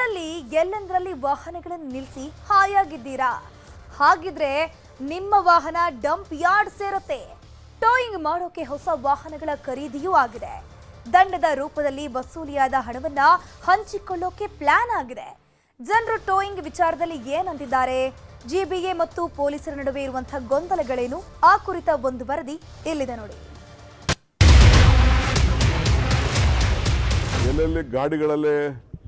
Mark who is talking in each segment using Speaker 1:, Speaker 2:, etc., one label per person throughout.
Speaker 1: ರೋಡಲ್ಲಿ ಎಲ್ಲೆಂದರಲ್ಲಿ ವಾಹನಗಳನ್ನು ನಿಲ್ಲಿಸಿ ಹಾಯಾಗಿದ್ದೀರಾ? ಹಾಗಿದ್ರೆ ನಿಮ್ಮ ವಾಹನ ಡಂಪ್ ಯಾರ್ಡ್ ಸೇರುತ್ತೆ. ಟೋಯಿಂಗ್ ಮಾಡೋಕೆ ಹೊಸ ವಾಹನಗಳ ಖರೀದಿಯೂ ಆಗಿದೆ. ದಂಡದ ರೂಪದಲ್ಲಿ ವಸೂಲಿಯಾದ ಹಣವನ್ನ ಹಂಚಿಕೊಳ್ಳೋಕೆ ಪ್ಲಾನ್ ಆಗಿದೆ. ಜನರು ಟೋಯಿಂಗ್ ವಿಚಾರದಲ್ಲಿ ಏನಂತಿದ್ದಾರೆ? ಜಿಬಿಎ ಮತ್ತು ಪೊಲೀಸರ ನಡುವೆ ಇರುವಂತಹ ಗೊಂದಲಗಳೇನು? ಆ ಕುರಿತ ಒಂದು ವರದಿ ಇಲ್ಲಿದೆ ನೋಡಿ.
Speaker 2: ಎಲ್ಲೆಲ್ಲಿ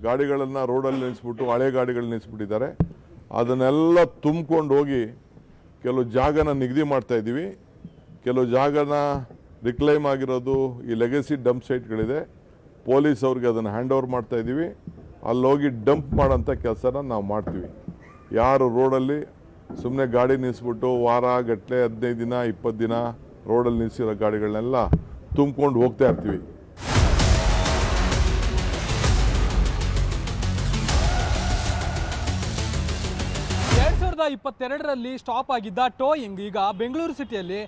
Speaker 2: ಗಾಡಿಗಳನ್ನ ರೋಡಲ್ಲಿ ನಿಲ್ಲಿಸ್ಬಿಟ್ಟು ಹಳೆ ಗಾಡಿಗಳನ್ನ ನಿಲ್ಲಿಸ್ಬಿಟ್ಟಿದ್ದಾರೆ. ಅದನ್ನೆಲ್ಲ ತುಂಬಿಕೊಂಡು ಹೋಗಿ ಕೆಲವು ಜಾಗನ ನಿಗದಿ ಮಾಡ್ತಾ ಇದ್ದೀವಿ. ಕೆಲವು ಜಾಗನ ರಿಕ್ಲೈಮ್ ಆಗಿರೋದು ಈ ಲೆಗಸಿ ಡಂಪ್ ಸೈಟ್ಗಳಿದೆ. ಪೊಲೀಸ್ ಅವ್ರಿಗೆ ಅದನ್ನು ಹ್ಯಾಂಡ್ ಓವರ್ ಮಾಡ್ತಾ ಇದ್ದೀವಿ. ಅಲ್ಲೋಗಿ ಡಂಪ್ ಮಾಡೋಂಥ ಕೆಲಸನ ನಾವು ಮಾಡ್ತೀವಿ. ಯಾರು ರೋಡಲ್ಲಿ ಸುಮ್ಮನೆ ಗಾಡಿ ನಿಲ್ಲಿಸ್ಬಿಟ್ಟು ವಾರ ಗಟ್ಟಲೆ 15 ದಿನ 20 ದಿನ ರೋಡಲ್ಲಿ ನಿಲ್ಲಿಸಿರೋ ಗಾಡಿಗಳನ್ನೆಲ್ಲ ತುಂಬಿಕೊಂಡು ಹೋಗ್ತಾ ಇರ್ತೀವಿ.
Speaker 3: ರಲ್ಲಿ ಸ್ಟಾಪ್ ಆಗಿದ್ದ ಟೋಯಿಂಗ್ ಈಗ ಬೆಂಗಳೂರು ಸಿಟಿಯಲ್ಲಿ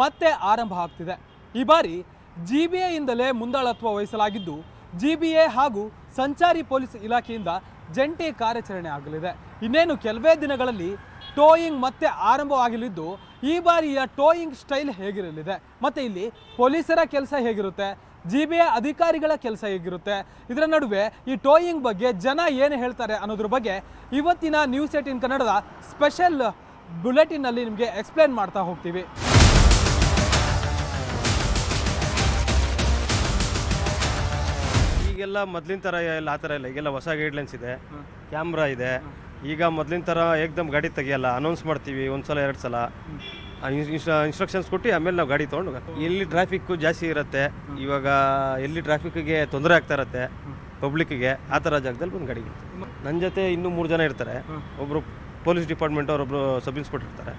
Speaker 3: ಮತ್ತೆ ಆರಂಭ ಆಗ್ತಿದೆ. ಈ ಬಾರಿ ಜಿಬಿಎ ಇಂದಲೇ ಮುಂದಾಳತ್ವ ವಹಿಸಲಾಗಿದ್ದು, ಜಿಬಿಎ ಹಾಗೂ ಸಂಚಾರಿ ಪೊಲೀಸ್ ಇಲಾಖೆಯಿಂದ ಜಂಟಿ ಕಾರ್ಯಾಚರಣೆ ಆಗಲಿದೆ. ಇನ್ನೇನು ಕೆಲವೇ ದಿನಗಳಲ್ಲಿ ಟೋಯಿಂಗ್ ಮತ್ತೆ ಆರಂಭವಾಗಲಿದ್ದು, ಈ ಬಾರಿಯ ಟೋಯಿಂಗ್ ಸ್ಟೈಲ್ ಹೇಗಿರಲಿದೆ, ಮತ್ತೆ ಇಲ್ಲಿ ಪೊಲೀಸರ ಕೆಲಸ ಹೇಗಿರುತ್ತೆ, ಜಿಬಿಎ ಅಧಿಕಾರಿಗಳ ಕೆಲಸ ಹೇಗಿರುತ್ತೆ, ಇದರ ನಡುವೆ ಈ ಟೋಯಿಂಗ್ ಬಗ್ಗೆ ಜನ ಏನು ಹೇಳ್ತಾರೆ ಅನ್ನೋದ್ರ ಬಗ್ಗೆ ಇವತ್ತಿನ ನ್ಯೂಸ್ 18 ಕನ್ನಡದ ಸ್ಪೆಷಲ್ ಬುಲೆಟಿನ್ ನಲ್ಲಿ ನಿಮಗೆ ಎಕ್ಸ್ಪ್ಲೇನ್ ಮಾಡ್ತಾ ಹೋಗ್ತೀವಿ.
Speaker 4: ಈಗೆಲ್ಲ ಮೊದಲಿನ ಥರ ಎಲ್ಲ ಆ ಥರ ಇಲ್ಲ. ಈಗೆಲ್ಲ ಹೊಸ ಗೈಡ್ಲೈನ್ಸ್ ಇದೆ, ಕ್ಯಾಮ್ರಾ ಇದೆ. ಈಗ ಮೊದಲಿನ ಥರ ಏಕ್ದಮ್ ಗಾಡಿ ತೆಗಿಯಲ್ಲ, ಅನೌನ್ಸ್ ಮಾಡ್ತೀವಿ ಒಂದ್ಸಲ 2 ಸಲ ಇನ್ಸ್ಟ್ರಕ್ಷನ್ಸ್ ಕೊಟ್ಟು ಆಮೇಲೆ ನಾವು ಗಾಡಿ ತೊಗೊಂಡು ಎಲ್ಲಿ ಟ್ರಾಫಿಕ್ಕು ಜಾಸ್ತಿ ಇರುತ್ತೆ, ಇವಾಗ ಎಲ್ಲಿ ಟ್ರಾಫಿಕ್ಗೆ ತೊಂದರೆ ಆಗ್ತಾ ಇರುತ್ತೆ ಪಬ್ಲಿಕ್ಕಿಗೆ, ಆ ಥರ ಜಾಗದಲ್ಲಿ ಬಂದು ಗಾಡಿ. ನನ್ನ ಜೊತೆ ಇನ್ನೂ 3 ಜನ ಇರ್ತಾರೆ. ಒಬ್ಬರು ಪೊಲೀಸ್ ಡಿಪಾರ್ಟ್ಮೆಂಟ್ ಅವರೊಬ್ಬರು ಸಬ್ ಇನ್ಸ್ಪೆಕ್ಟರ್ ಇರ್ತಾರೆ.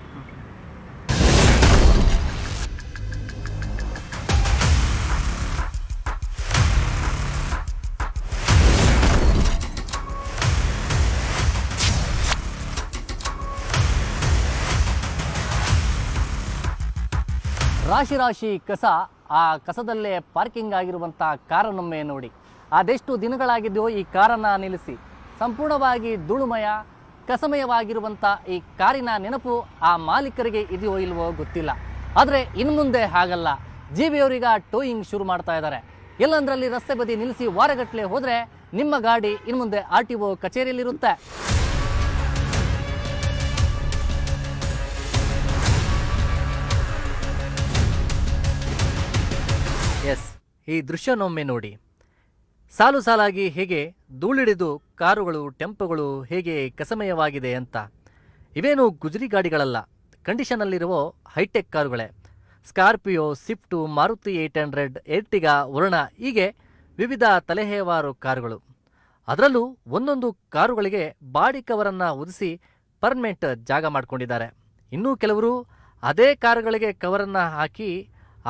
Speaker 5: ರಾಶಿ ರಾಶಿ ಕಸ, ಆ ಕಸದಲ್ಲೇ ಪಾರ್ಕಿಂಗ್ ಆಗಿರುವಂಥ ಕಾರನ್ನೊಮ್ಮೆ ನೋಡಿ. ಅದೆಷ್ಟು ದಿನಗಳಾಗಿದೆಯೋ ಈ ಕಾರನ್ನು ನಿಲ್ಲಿಸಿ. ಸಂಪೂರ್ಣವಾಗಿ ಧೂಳುಮಯ ಕಸಮಯವಾಗಿರುವಂಥ ಈ ಕಾರಿನ ನೆನಪು ಆ ಮಾಲೀಕರಿಗೆ ಇದೆಯೋ ಇಲ್ವೋ ಗೊತ್ತಿಲ್ಲ. ಆದರೆ ಇನ್ನು ಮುಂದೆ ಹಾಗಲ್ಲ. ಜಿಬಿಯವರೀಗ ಟೋಯಿಂಗ್ ಶುರು ಮಾಡ್ತಾ ಇದ್ದಾರೆ. ಎಲ್ಲಂದ್ರಲ್ಲಿ ರಸ್ತೆ ಬದಿ ನಿಲ್ಲಿಸಿ ವಾರಗಟ್ಟಲೆ ಹೋದರೆ ನಿಮ್ಮ ಗಾಡಿ ಇನ್ನು ಮುಂದೆ RTO ಕಚೇರಿಯಲ್ಲಿರುತ್ತೆ. ಎಸ್, ಈ ದೃಶ್ಯನೊಮ್ಮೆ ನೋಡಿ. ಸಾಲು ಸಾಲಾಗಿ ಹೇಗೆ ಧೂಳಿಡಿದು ಕಾರುಗಳು, ಟೆಂಪೋಗಳು ಹೇಗೆ ಕಸಮಯವಾಗಿದೆ ಅಂತ. ಇವೇನು ಗುಜರಿ ಗಾಡಿಗಳಲ್ಲ, ಕಂಡೀಷನಲ್ಲಿರುವ ಹೈಟೆಕ್ ಕಾರುಗಳೇ. Scorpio, Swift, Maruti 800, Ertiga, Verna, ಹೀಗೆ ವಿವಿಧ ತಲೆಹೇವಾರು ಕಾರುಗಳು. ಅದರಲ್ಲೂ ಒಂದೊಂದು ಕಾರುಗಳಿಗೆ ಬಾಡಿ ಕವರನ್ನು ಹೊದಿಸಿ ಪರ್ಮನೆಂಟ್ ಜಾಗ ಮಾಡಿಕೊಂಡಿದ್ದಾರೆ. ಇನ್ನೂ ಕೆಲವರು ಅದೇ ಕಾರುಗಳಿಗೆ ಕವರನ್ನು ಹಾಕಿ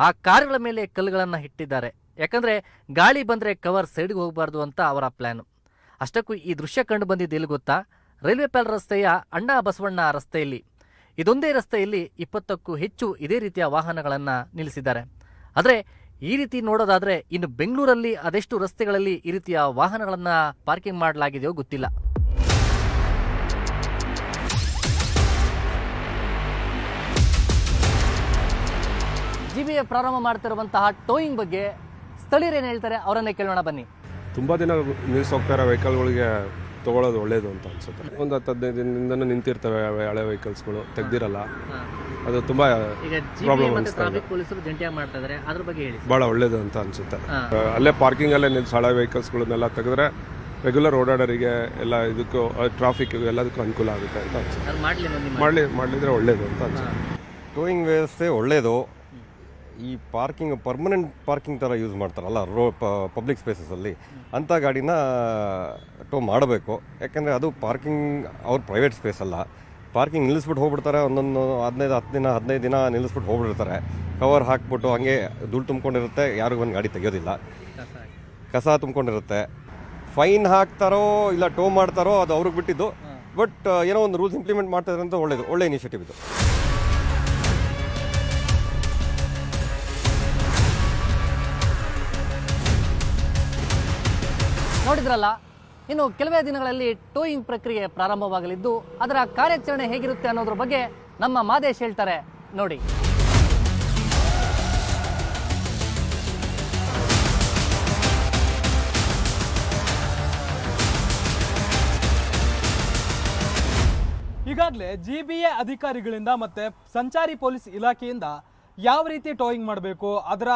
Speaker 5: ಆ ಕಾರುಗಳ ಮೇಲೆ ಕಲ್ಲುಗಳನ್ನು ಇಟ್ಟಿದ್ದಾರೆ. ಯಾಕಂದರೆ ಗಾಳಿ ಬಂದರೆ ಕವರ್ ಸೈಡ್ಗೆ ಹೋಗಬಾರ್ದು ಅಂತ ಅವರ ಪ್ಲ್ಯಾನು. ಅಷ್ಟಕ್ಕೂ ಈ ದೃಶ್ಯ ಕಂಡು ಬಂದಿದ್ದು ಎಲ್ಲಿ ಗೊತ್ತಾ? ರೈಲ್ವೆ ಪ್ಯಾಲ್ ರಸ್ತೆಯ ಅಣ್ಣಾ ಬಸವಣ್ಣ ರಸ್ತೆಯಲ್ಲಿ. ಇದೊಂದೇ ರಸ್ತೆಯಲ್ಲಿ 20ಕ್ಕೂ ಹೆಚ್ಚು ಇದೇ ರೀತಿಯ ವಾಹನಗಳನ್ನು ನಿಲ್ಲಿಸಿದ್ದಾರೆ. ಆದರೆ ಈ ರೀತಿ ನೋಡೋದಾದರೆ ಇನ್ನು ಬೆಂಗಳೂರಲ್ಲಿ ಅದೆಷ್ಟು ರಸ್ತೆಗಳಲ್ಲಿ ಈ ರೀತಿಯ ವಾಹನಗಳನ್ನು ಪಾರ್ಕಿಂಗ್ ಮಾಡಲಾಗಿದೆಯೋ ಗೊತ್ತಿಲ್ಲ. ಜಿಬಿಎ ಪ್ರಾರಂಭ ಮಾಡ್ತಿರುವಂತಹ ಟೋಯಿಂಗ್ ಬಗ್ಗೆ ಸ್ಥಳೀಯರು ಏನು ಹೇಳ್ತಾರೆ ಅವರನ್ನೇ ಕೇಳೋಣ ಬನ್ನಿ.
Speaker 6: ತುಂಬ ದಿನ ನಿಲ್ಲಿಸಿ ಹೋಗ್ತಾ ಇರೋ ವೆಹಿಕಲ್ಗಳಿಗೆ ತೊಗೊಳ್ಳೋದು ಒಳ್ಳೇದು ಅಂತ ಅನ್ಸುತ್ತೆ. ಒಂದು 10-15 ದಿನದಿಂದನೂ ನಿಂತಿರ್ತವೆ ಹಳೆ ವೆಹಿಕಲ್ಸ್ಗಳು, ತೆಗ್ದಿರಲ್ಲ. ಅದು ತುಂಬ ಪ್ರಾಬ್ಲಮ್ ಅನಿಸ್ತಾ ಇದೆ. ಭಾಳ ಒಳ್ಳೇದು ಅಂತ ಅನಿಸುತ್ತೆ. ಅಲ್ಲೇ ಪಾರ್ಕಿಂಗಲ್ಲೇ ನಿಲ್ಲಿಸಿ ಹಳೆ ವೆಹಿಕಲ್ಸ್ಗಳನ್ನೆಲ್ಲ ತೆಗೆದ್ರೆ ರೆಗ್ಯುಲರ್ ಓಡಾಡೋರಿಗೆ ಎಲ್ಲ ಇದಕ್ಕೂ ಟ್ರಾಫಿಕ್ಗೂ ಎಲ್ಲದಕ್ಕೂ ಅನುಕೂಲ ಆಗುತ್ತೆ ಅಂತ ಅನ್ಸುತ್ತೆ. ಮಾಡಲಿದ್ರೆ ಒಳ್ಳೇದು ಅಂತ ಅನ್ಸುತ್ತೆ.
Speaker 7: ಟೋಯಿಂಗ್ ವ್ಯವಸ್ಥೆ ಒಳ್ಳೆಯದು. ಈ ಪಾರ್ಕಿಂಗ್ ಪರ್ಮನೆಂಟ್ ಪಾರ್ಕಿಂಗ್ ಥರ ಯೂಸ್ ಮಾಡ್ತಾರಲ್ಲ ಪಬ್ಲಿಕ್ ಸ್ಪೇಸಸಲ್ಲಿ, ಅಂಥ ಗಾಡಿನ ಟೋ ಮಾಡಬೇಕು. ಯಾಕೆಂದರೆ ಅದು ಪಾರ್ಕಿಂಗ್ ಅವ್ರ ಪ್ರೈವೇಟ್ ಸ್ಪೇಸ್ ಅಲ್ಲ. ಪಾರ್ಕಿಂಗ್ ನಿಲ್ಲಿಸ್ಬಿಟ್ಟು ಹೋಗ್ಬಿಡ್ತಾರೆ. ಒಂದೊಂದು 15 ದಿನ ನಿಲ್ಲಿಸ್ಬಿಟ್ಟು ಹೋಗ್ಬಿಡ್ತಾರೆ. ಕವರ್ ಹಾಕ್ಬಿಟ್ಟು ಹಂಗೆ ಧೂಳು ತುಂಬ್ಕೊಂಡಿರುತ್ತೆ. ಯಾರಿಗೂ ಒಂದು ಗಾಡಿ ತೆಗೆಯೋದಿಲ್ಲ. ಕಸ ತುಂಬ್ಕೊಂಡಿರುತ್ತೆ. ಫೈನ್ ಹಾಕ್ತಾರೋ ಇಲ್ಲ ಟೋ ಮಾಡ್ತಾರೋ ಅದು ಅವ್ರಿಗೆ ಬಿಟ್ಟಿದ್ದು. ಬಟ್ ಏನೋ ಒಂದು ರೂಲ್ಸ್ ಇಂಪ್ಲಿಮೆಂಟ್ ಮಾಡ್ತಾ ಇದ್ರೆ ಅಂತ ಒಳ್ಳೆ ಇನಿಷಿಯೇಟಿವ್ ಇದು.
Speaker 5: ನೋಡಿದ್ರಲ್ಲ, ಇನ್ನು ಕೆಲವೇ ದಿನಗಳಲ್ಲಿ ಟೋಯಿಂಗ್ ಪ್ರಕ್ರಿಯೆ ಪ್ರಾರಂಭವಾಗಲಿದ್ದು ಅದರ ಕಾರ್ಯಾಚರಣೆ ಹೇಗಿರುತ್ತೆ ಅನ್ನೋದ್ರ ಬಗ್ಗೆ ನಮ್ಮ ಮಾದೇಶ್ ಹೇಳ್ತಾರೆ ನೋಡಿ.
Speaker 3: ಈಗಾಗಲೇ GBA ಅಧಿಕಾರಿಗಳಿಂದ ಮತ್ತೆ ಸಂಚಾರಿ ಪೊಲೀಸ್ ಇಲಾಖೆಯಿಂದ ಯಾವ ರೀತಿ ಟೋಯಿಂಗ್ ಮಾಡಬೇಕು, ಅದರ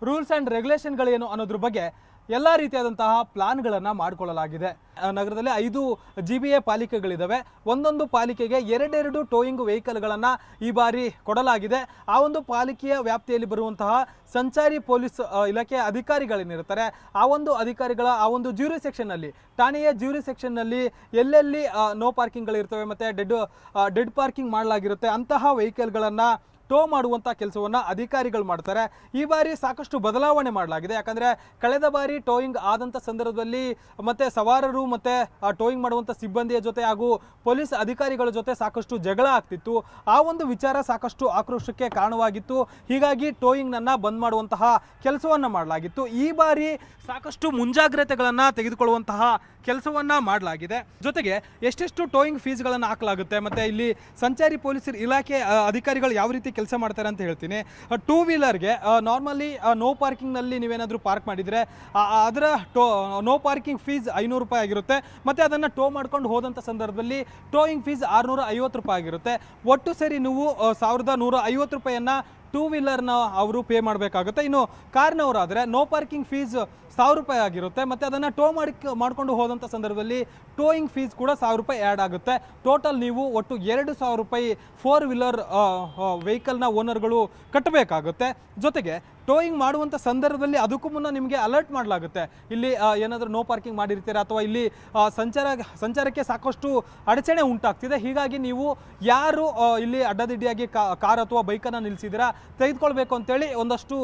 Speaker 3: ರೂಲ್ಸ್ ಆ್ಯಂಡ್ ರೆಗ್ಯುಲೇಷನ್ಗಳೇನು ಅನ್ನೋದ್ರ ಬಗ್ಗೆ ಎಲ್ಲ ರೀತಿಯಾದಂತಹ ಪ್ಲಾನ್ಗಳನ್ನು ಮಾಡಿಕೊಳ್ಳಲಾಗಿದೆ. ನಗರದಲ್ಲಿ 5 GBA ಪಾಲಿಕೆಗಳಿದ್ದಾವೆ. ಒಂದೊಂದು ಪಾಲಿಕೆಗೆ 2 ಟೋಯಿಂಗ್ ವೆಹಿಕಲ್ಗಳನ್ನು ಈ ಬಾರಿ ಕೊಡಲಾಗಿದೆ. ಆ ಒಂದು ಪಾಲಿಕೆಯ ವ್ಯಾಪ್ತಿಯಲ್ಲಿ ಬರುವಂತಹ ಸಂಚಾರಿ ಪೊಲೀಸ್ ಇಲಾಖೆಯ ಅಧಿಕಾರಿಗಳೇನಿರ್ತಾರೆ ಆ ಒಂದು ಅಧಿಕಾರಿಗಳ ಆ ಒಂದು ಜ್ಯೂರಿ ಸೆಕ್ಷನ್ನಲ್ಲಿ, ಠಾಣೆಯ ಜ್ಯೂರಿ ಸೆಕ್ಷನ್ನಲ್ಲಿ ಎಲ್ಲೆಲ್ಲಿ ನೋ ಪಾರ್ಕಿಂಗ್ಗಳಿರ್ತವೆ ಮತ್ತು ಡೆಡ್ ಪಾರ್ಕಿಂಗ್ ಮಾಡಲಾಗಿರುತ್ತೆ ಅಂತಹ ವೆಹಿಕಲ್ಗಳನ್ನು ಟೋ ಮಾಡುವಂಥ ಕೆಲಸವನ್ನು ಅಧಿಕಾರಿಗಳು ಮಾಡ್ತಾರೆ. ಈ ಬಾರಿ ಸಾಕಷ್ಟು ಬದಲಾವಣೆ ಮಾಡಲಾಗಿದೆ. ಯಾಕಂದರೆ ಕಳೆದ ಬಾರಿ ಟೋಯಿಂಗ್ ಆದಂಥ ಸಂದರ್ಭದಲ್ಲಿ ಮತ್ತು ಸವಾರರು ಮತ್ತು ಟೋಯಿಂಗ್ ಮಾಡುವಂಥ ಸಿಬ್ಬಂದಿಯ ಜೊತೆ ಹಾಗೂ ಪೊಲೀಸ್ ಅಧಿಕಾರಿಗಳ ಜೊತೆ ಸಾಕಷ್ಟು ಜಗಳ ಆಗ್ತಿತ್ತು. ಆ ಒಂದು ವಿಚಾರ ಸಾಕಷ್ಟು ಆಕ್ರೋಶಕ್ಕೆ ಕಾರಣವಾಗಿತ್ತು. ಹೀಗಾಗಿ ಟೋಯಿಂಗ್ನನ್ನು ಬಂದ್ ಮಾಡುವಂತಹ ಕೆಲಸವನ್ನು ಮಾಡಲಾಗಿತ್ತು. ಈ ಬಾರಿ ಸಾಕಷ್ಟು ಮುಂಜಾಗ್ರತೆಗಳನ್ನು ತೆಗೆದುಕೊಳ್ಳುವಂತಹ ಕೆಲಸವನ್ನು ಮಾಡಲಾಗಿದೆ. ಜೊತೆಗೆ ಎಷ್ಟೆಷ್ಟು ಟೋಯಿಂಗ್ ಫೀಸ್ಗಳನ್ನು ಹಾಕಲಾಗುತ್ತೆ ಮತ್ತು ಇಲ್ಲಿ ಸಂಚಾರಿ ಪೊಲೀಸ್ ಇಲಾಖೆ ಅಧಿಕಾರಿಗಳು ಯಾವ ರೀತಿ ಕೆಲಸ ಮಾಡ್ತಾರೆ ಅಂತ ಹೇಳ್ತೀನಿ. 2 ವೀಲರ್ಗೆ ನಾರ್ಮಲಿ ನೋ ಪಾರ್ಕಿಂಗ್ನಲ್ಲಿ ನೀವೇನಾದರೂ ಪಾರ್ಕ್ ಮಾಡಿದರೆ ಅದರ ನೋ ಪಾರ್ಕಿಂಗ್ ಫೀಸ್ 500 ರೂಪಾಯಿ ಆಗಿರುತ್ತೆ. ಮತ್ತು ಅದನ್ನು ಟೋ ಮಾಡ್ಕೊಂಡು ಹೋದಂಥ ಸಂದರ್ಭದಲ್ಲಿ ಟೋಯಿಂಗ್ ಫೀಸ್ 650 ರೂಪಾಯಿ ಆಗಿರುತ್ತೆ. ಒಟ್ಟು ಸೇರಿ ನೀವು 1150 ರೂಪಾಯಿಯನ್ನು 2 ವೀಲರ್ನ ಅವರು ಪೇ ಮಾಡಬೇಕಾಗುತ್ತೆ. ಇನ್ನು ಕಾರ್ನವರಾದರೆ ನೋ ಪಾರ್ಕಿಂಗ್ ಫೀಸ್ 1000 ರೂಪಾಯಿ ಆಗಿರುತ್ತೆ. ಮತ್ತು ಅದನ್ನು ಟೋ ಮಾಡಿಕೊಂಡು ಹೋದಂಥ ಸಂದರ್ಭದಲ್ಲಿ ಟೋಯಿಂಗ್ ಫೀಸ್ ಕೂಡ 1000 ರೂಪಾಯಿ ಆ್ಯಡ್ ಆಗುತ್ತೆ. ಟೋಟಲ್ ನೀವು ಒಟ್ಟು 2000 ರೂಪಾಯಿ 4 ವೀಲರ್ ವೆಹಿಕಲ್ನ ಓನರ್ಗಳು ಕಟ್ಟಬೇಕಾಗುತ್ತೆ. ಜೊತೆಗೆ ಟೋಯಿಂಗ್ ಮಾಡುವಂಥ ಸಂದರ್ಭದಲ್ಲಿ ಅದಕ್ಕೂ ಮುನ್ನ ನಿಮಗೆ ಅಲರ್ಟ್ ಮಾಡಲಾಗುತ್ತೆ. ಇಲ್ಲಿ ಏನಾದರೂ ನೋ ಪಾರ್ಕಿಂಗ್ ಮಾಡಿರ್ತೀರಾ ಅಥವಾ ಇಲ್ಲಿ ಸಂಚಾರಕ್ಕೆ ಸಾಕಷ್ಟು ಅಡಚಣೆ ಉಂಟಾಗ್ತಿದೆ. ಹೀಗಾಗಿ ನೀವು ಯಾರು ಇಲ್ಲಿ ಅಡ್ಡದಿಡ್ಡಿಯಾಗಿ ಕಾರ್ ಅಥವಾ ಬೈಕನ್ನು ನಿಲ್ಲಿಸಿದ್ದೀರಾ ತೆಗೆದುಕೊಳ್ಬೇಕು ಅಂತೇಳಿ ಒಂದಷ್ಟು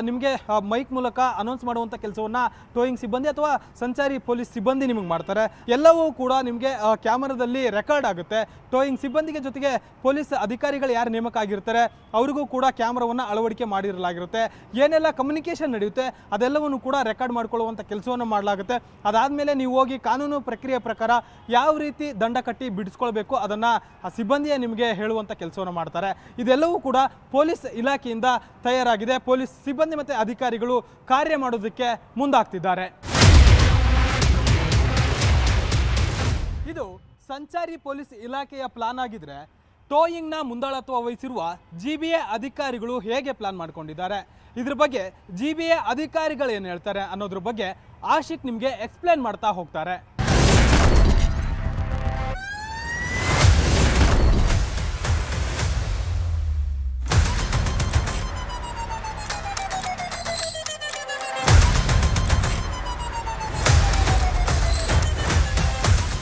Speaker 3: ನಿಮಗೆ ಮೈಕ್ ಮೂಲಕ ಅನೌನ್ಸ್ ಮಾಡುವಂಥ ಕೆಲಸವನ್ನು ಟೋಯಿಂಗ್ ಸಿಬ್ಬಂದಿ ಅಥವಾ ಸಂಚಾರಿ ಪೊಲೀಸ್ ಸಿಬ್ಬಂದಿ ನಿಮಗೆ ಮಾಡ್ತಾರೆ. ಎಲ್ಲವೂ ಕೂಡ ನಿಮಗೆ ಕ್ಯಾಮರಾದಲ್ಲಿ ರೆಕಾರ್ಡ್ ಆಗುತ್ತೆ. ಟೋಯಿಂಗ್ ಸಿಬ್ಬಂದಿಗೆ ಜೊತೆಗೆ ಪೊಲೀಸ್ ಅಧಿಕಾರಿಗಳು ಯಾರು ನೇಮಕ ಆಗಿರ್ತಾರೆ ಅವರಿಗೂ ಕೂಡ ಕ್ಯಾಮ್ರಾವನ್ನು ಅಳವಡಿಕೆ ಮಾಡಿರಲಾಗಿರುತ್ತೆ. ಏನೆಲ್ಲ ಕಮ್ಯುನಿಕೇಷನ್ ನಡೆಯುತ್ತೆ ಅದೆಲ್ಲವನ್ನು ಕೂಡ ರೆಕಾರ್ಡ್ ಮಾಡಿಕೊಳ್ಳುವಂಥ ಕೆಲಸವನ್ನು ಮಾಡಲಾಗುತ್ತೆ. ಅದಾದಮೇಲೆ ನೀವು ಹೋಗಿ ಕಾನೂನು ಪ್ರಕ್ರಿಯೆ ಪ್ರಕಾರ ಯಾವ ರೀತಿ ದಂಡ ಕಟ್ಟಿ ಬಿಡಿಸ್ಕೊಳ್ಬೇಕು ಅದನ್ನು ಆ ಸಿಬ್ಬಂದಿಯೇ ನಿಮಗೆ ಹೇಳುವಂಥ ಕೆಲಸವನ್ನು ಮಾಡ್ತಾರೆ. ಇದೆಲ್ಲವೂ ಕೂಡ ಪೊಲೀಸ್ ಇಲಾಖೆಯಿಂದ ತಯಾರಾಗಿದೆ. ಪೊಲೀಸ್ ಸಿಬ್ಬಂದಿ ಮತ್ತು ಅಧಿಕಾರಿಗಳು ಕಾರ್ಯ ಮಾಡೋದಕ್ಕೆ ಮುಂದಾಗ್ತಿದ್ದಾರೆ. ಇದು ಸಂಚಾರಿ ಪೊಲೀಸ್ ಇಲಾಖೆಯ ಪ್ಲಾನ್ ಆಗಿದ್ರೆ ಟೋಯಿಂಗ್ನ ಮುಂದಾಳತ್ವ ವಹಿಸಿರುವ GBA ಅಧಿಕಾರಿಗಳು ಹೇಗೆ ಪ್ಲಾನ್ ಮಾಡ್ಕೊಂಡಿದ್ದಾರೆ, ಇದ್ರ ಬಗ್ಗೆ GBA ಅಧಿಕಾರಿಗಳು ಏನು ಹೇಳ್ತಾರೆ ಅನ್ನೋದ್ರ ಬಗ್ಗೆ ಆಶಿಕ್ ನಿಮಗೆ ಎಕ್ಸ್ಪ್ಲೇನ್ ಮಾಡ್ತಾ ಹೋಗ್ತಾರೆ.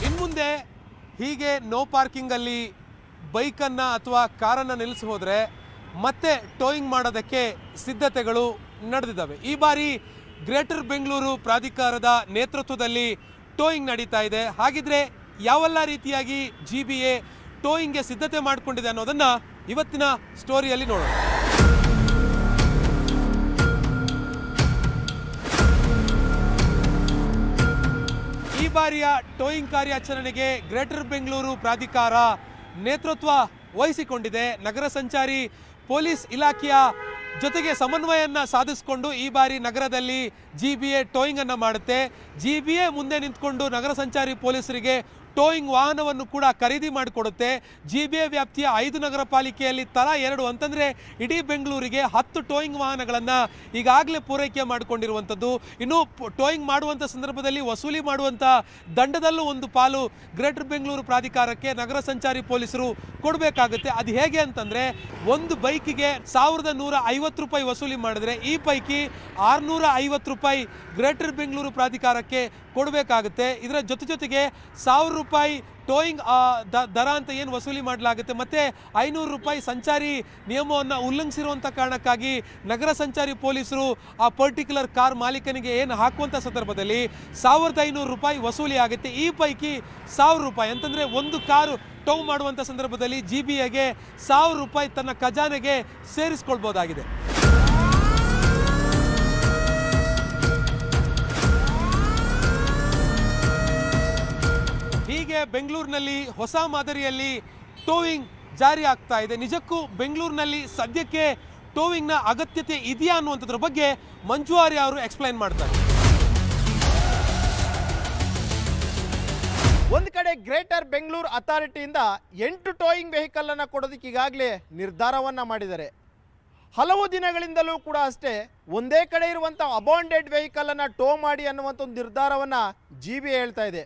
Speaker 8: ಇನ್ಮುಂದೆ ಹೀಗೆ ನೋ ಪಾರ್ಕಿಂಗಲ್ಲಿ ಬೈಕನ್ನು ಅಥವಾ ಕಾರನ್ನು ನಿಲ್ಲಿಸಿ ಹೋದರೆ ಮತ್ತೆ ಟೋಯಿಂಗ್ ಮಾಡೋದಕ್ಕೆ ಸಿದ್ಧತೆಗಳು ನಡೆದಿದ್ದಾವೆ. ಈ ಬಾರಿ ಗ್ರೇಟರ್ ಬೆಂಗಳೂರು ಪ್ರಾಧಿಕಾರದ ನೇತೃತ್ವದಲ್ಲಿ ಟೋಯಿಂಗ್ ನಡೀತಾ ಇದೆ. ಹಾಗಿದ್ರೆ ಯಾವೆಲ್ಲ ರೀತಿಯಾಗಿ GBA ಟೋಯಿಂಗ್ಗೆ ಸಿದ್ಧತೆ ಮಾಡಿಕೊಂಡಿದೆ ಅನ್ನೋದನ್ನು ಇವತ್ತಿನ ಸ್ಟೋರಿಯಲ್ಲಿ ನೋಡೋಣ. ಈ ಬಾರಿಯ ಟೋಯಿಂಗ್ ಕಾರ್ಯಾಚರಣೆಗೆ ಗ್ರೇಟರ್ ಬೆಂಗಳೂರು ಪ್ರಾಧಿಕಾರ ನೇತೃತ್ವ ವಹಿಸಿಕೊಂಡಿದೆ. ನಗರ ಸಂಚಾರಿ ಪೊಲೀಸ್ ಇಲಾಖೆಯ ಜೊತೆಗೆ ಸಮನ್ವಯವನ್ನು ಸಾಧಿಸಿಕೊಂಡು ಈ ಬಾರಿ ನಗರದಲ್ಲಿ GBA ಟೋಯಿಂಗ್ ಅನ್ನು ಮಾಡುತ್ತೆ. GBA ಮುಂದೆ ನಿಂತ್ಕೊಂಡು ನಗರ ಸಂಚಾರಿ ಪೊಲೀಸರಿಗೆ ಟೋಯಿಂಗ್ ವಾಹನವನ್ನು ಕೂಡ ಖರೀದಿ ಮಾಡಿಕೊಡುತ್ತೆ. GBA ವ್ಯಾಪ್ತಿಯ 5 ನಗರ ಪಾಲಿಕೆಯಲ್ಲಿ ತಲಾ 2 ಅಂತಂದರೆ ಇಡೀ ಬೆಂಗಳೂರಿಗೆ 10 ಟೋಯಿಂಗ್ ವಾಹನಗಳನ್ನು ಈಗಾಗಲೇ ಪೂರೈಕೆ ಮಾಡಿಕೊಂಡಿರುವಂಥದ್ದು. ಇನ್ನು ಟೋಯಿಂಗ್ ಮಾಡುವಂಥ ಸಂದರ್ಭದಲ್ಲಿ ವಸೂಲಿ ಮಾಡುವಂಥ ದಂಡದಲ್ಲೂ ಒಂದು ಪಾಲು ಗ್ರೇಟರ್ ಬೆಂಗಳೂರು ಪ್ರಾಧಿಕಾರಕ್ಕೆ ನಗರ ಸಂಚಾರಿ ಪೊಲೀಸರು ಕೊಡಬೇಕಾಗುತ್ತೆ. ಅದು ಹೇಗೆ ಅಂತಂದರೆ ಒಂದು ಬೈಕಿಗೆ 1150 ರೂಪಾಯಿ ವಸೂಲಿ ಮಾಡಿದ್ರೆ ಈ ಪೈಕಿ 650 ರೂಪಾಯಿ ಗ್ರೇಟರ್ ಬೆಂಗಳೂರು ಪ್ರಾಧಿಕಾರಕ್ಕೆ ಕೊಡಬೇಕಾಗುತ್ತೆ. ಇದರ ಜೊತೆಗೆ 1000 ರೂಪಾಯಿ ಟೋಯಿಂಗ್ ದರ ಅಂತ ಏನು ವಸೂಲಿ ಮಾಡಲಾಗುತ್ತೆ ಮತ್ತು 500 ರೂಪಾಯಿ ಸಂಚಾರಿ ನಿಯಮವನ್ನು ಉಲ್ಲಂಘಿಸಿರುವಂಥ ಕಾರಣಕ್ಕಾಗಿ ನಗರ ಸಂಚಾರಿ ಪೊಲೀಸರು ಆ ಪರ್ಟಿಕ್ಯುಲರ್ ಕಾರ್ ಮಾಲೀಕನಿಗೆ ಏನು ಹಾಕುವಂಥ ಸಂದರ್ಭದಲ್ಲಿ 1500 ರೂಪಾಯಿ ವಸೂಲಿ ಆಗುತ್ತೆ. ಈ ಪೈಕಿ 1000 ರೂಪಾಯಿ ಅಂತಂದರೆ ಒಂದು ಕಾರು ಟೋ ಮಾಡುವಂಥ ಸಂದರ್ಭದಲ್ಲಿ GBAಗೆ 1000 ರೂಪಾಯಿ ತನ್ನ ಖಜಾನೆಗೆ ಸೇರಿಸ್ಕೊಳ್ಬೋದಾಗಿದೆ. ಇತ್ತೀಚೆಗೆ ಬೆಂಗಳೂರಿನಲ್ಲಿ ಹೊಸ ಮಾದರಿಯಲ್ಲಿ ಟೋವಿಂಗ್ ಜಾರಿ ಆಗ್ತಾ ಇದೆ. ನಿಜಕ್ಕೂ ಬೆಂಗಳೂರಿನಲ್ಲಿ ಸದ್ಯಕ್ಕೆ ಟೋವಿಂಗ್ನ ಅಗತ್ಯತೆ ಇದೆಯಾ ಅನ್ನುವಂಥದ್ರ ಬಗ್ಗೆ ಮಂಜು ಆರ್ಯ ಅವರು ಎಕ್ಸ್ಪ್ಲೈನ್ ಮಾಡ್ತಾರೆ.
Speaker 9: ಒಂದು ಕಡೆ ಗ್ರೇಟರ್ ಬೆಂಗಳೂರು ಅಥಾರಿಟಿಯಿಂದ 8 ಟೋಯಿಂಗ್ ವೆಹಿಕಲ್ ಅನ್ನು ಕೊಡೋದಕ್ಕೆ ಈಗಾಗಲೇ ನಿರ್ಧಾರವನ್ನ ಮಾಡಿದ್ದಾರೆ. ಹಲವು ದಿನಗಳಿಂದಲೂ ಕೂಡ ಅಷ್ಟೇ ಒಂದೇ ಕಡೆ ಇರುವಂಥ ಅಬಾಂಡೆಡ್ ವೆಹಿಕಲ್ ಅನ್ನು ಟೋ ಮಾಡಿ ಅನ್ನುವಂಥ ಒಂದು ನಿರ್ಧಾರವನ್ನು GBA ಹೇಳ್ತಾ ಇದೆ.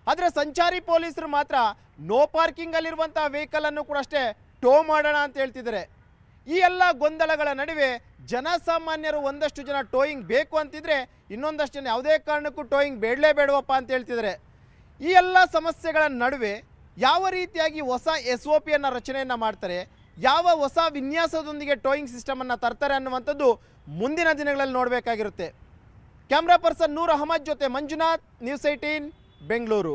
Speaker 9: ಆದರೆ ಸಂಚಾರಿ ಪೊಲೀಸರು ಮಾತ್ರ ನೋ ಪಾರ್ಕಿಂಗ್ ಅಲ್ಲಿರುವಂಥ ವೆಹಿಕಲ್ ಅನ್ನು ಕೂಡ ಅಷ್ಟೇ ಟೋ ಮಾಡೋಣ ಅಂತ ಹೇಳ್ತಿದ್ದಾರೆ. ಈ ಎಲ್ಲ ಗೊಂದಲಗಳ ನಡುವೆ ಜನಸಾಮಾನ್ಯರು ಒಂದಷ್ಟು ಜನ ಟೋಯಿಂಗ್ ಬೇಕು ಅಂತಿದ್ರೆ, ಇನ್ನೊಂದಷ್ಟು ಜನ ಯಾವುದೇ ಕಾರಣಕ್ಕೂ ಟೋಯಿಂಗ್ ಬೇಡವಪ್ಪ ಅಂತ ಹೇಳ್ತಿದ್ದಾರೆ. ಈ ಎಲ್ಲ ಸಮಸ್ಯೆಗಳ ನಡುವೆ ಯಾವ ರೀತಿಯಾಗಿ ಹೊಸ SOP ಅನ್ನು ರಚನೆಯನ್ನು ಮಾಡ್ತಾರೆ, ಯಾವ ಹೊಸ ವಿನ್ಯಾಸದೊಂದಿಗೆ ಟೋಯಿಂಗ್ ಸಿಸ್ಟಮನ್ನು ತರ್ತಾರೆ ಅನ್ನುವಂಥದ್ದು ಮುಂದಿನ ದಿನಗಳಲ್ಲಿ ನೋಡಬೇಕಾಗಿರುತ್ತೆ. ಕ್ಯಾಮ್ರಾ ಪರ್ಸನ್ ನೂರ್ ಅಹಮದ್ ಜೊತೆ ಮಂಜುನಾಥ್, ನ್ಯೂಸ್ 18 ಬೆಂಗಳೂರು.